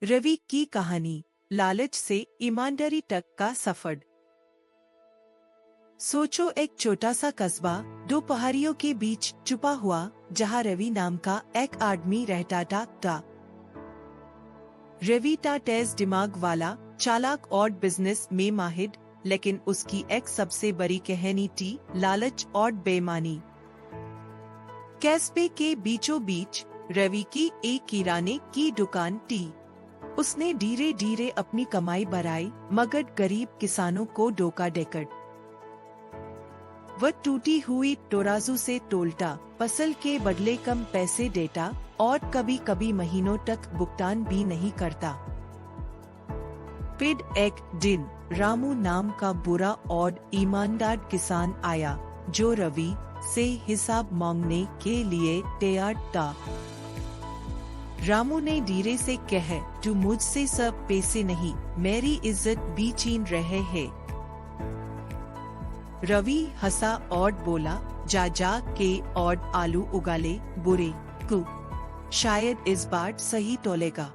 रवि की कहानी, लालच से ईमानदारी तक का सफर। सोचो, एक छोटा सा कस्बा दो पहाड़ियों के बीच छुपा हुआ, जहाँ रवि नाम का एक आदमी रहता था। रवि था तेज दिमाग वाला, चालाक और बिजनेस में माहिर, लेकिन उसकी एक सबसे बड़ी कहानी थी लालच और बेईमानी। कस्बे के बीचों बीच रवि की एक किराने की दुकान थी। उसने धीरे धीरे अपनी कमाई बढ़ाई, मगर गरीब किसानों को धोखा देकर वह टूटी हुई तराजू से तोलता, फसल के बदले कम पैसे देता और कभी कभी महीनों तक भुगतान भी नहीं करता। फिर एक दिन रामू नाम का बुरा और ईमानदार किसान आया, जो रवि से हिसाब मांगने के लिए तैयार था। रामू ने धीरे से कहा, तू मुझसे सब पैसे नहीं, मेरी इज्जत भी छीन रहे हैं। रवि हंसा और बोला, जा जा के और आलू उगा ले, बुरे को शायद इस बार सही तोलेगा।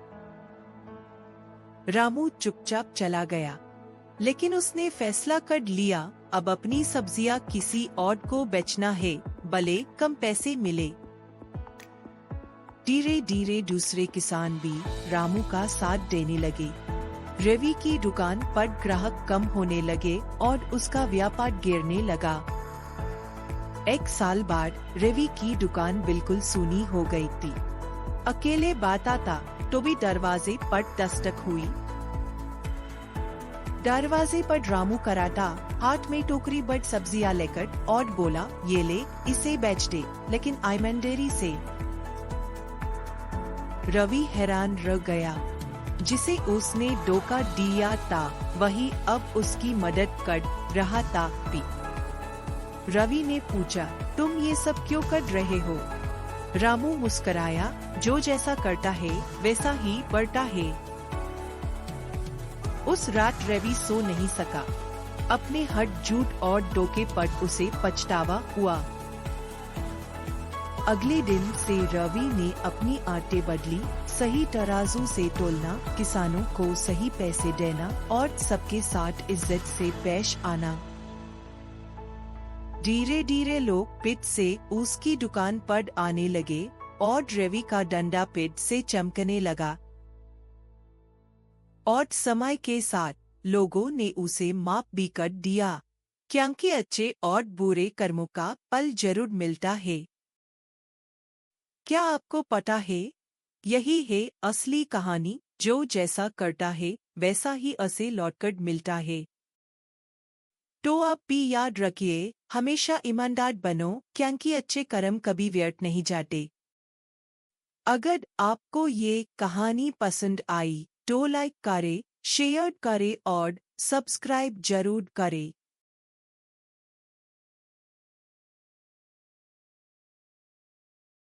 रामू चुपचाप चला गया, लेकिन उसने फैसला कर लिया, अब अपनी सब्जियां किसी और को बेचना है, भले कम पैसे मिले। धीरे धीरे दूसरे किसान भी रामू का साथ देने लगे। रवि की दुकान पर ग्राहक कम होने लगे और उसका व्यापार गिरने लगा। एक साल बाद रवि की दुकान बिल्कुल सूनी हो गई थी। अकेले बात आता तो भी दरवाजे पर दस्तक हुई। दरवाजे पर रामू कराता, हाथ में टोकरी भर सब्जियां लेकर, और बोला, ये ले, इसे बेच दे, लेकिन ईमानदारी से। रवि हैरान रह गया, जिसे उसने धोखा दिया था वही अब उसकी मदद कर रहा था भी। रवि ने पूछा, तुम ये सब क्यों कर रहे हो? रामू मुस्कुराया, जो जैसा करता है वैसा ही बढ़ता है। उस रात रवि सो नहीं सका। अपने हर झूठ और धोखे पर उसे पछतावा हुआ। अगले दिन से रवि ने अपनी आदतें बदली, सही तराजू से तोलना, किसानों को सही पैसे देना और सबके साथ इज्जत से पेश आना। धीरे धीरे लोग पिट से उसकी दुकान पर आने लगे और रवि का डंडा पिट से चमकने लगा। और समय के साथ लोगों ने उसे माफ भी कर दिया, क्योंकि अच्छे और बुरे कर्मों का फल जरूर मिलता है। क्या आपको पता है, यही है असली कहानी, जो जैसा करता है वैसा ही उसे लौटकर मिलता है। तो आप भी याद रखिए, हमेशा ईमानदार बनो, क्योंकि अच्छे कर्म कभी व्यर्थ नहीं जाते। अगर आपको ये कहानी पसंद आई तो लाइक करें, शेयर करें और सब्सक्राइब जरूर करें।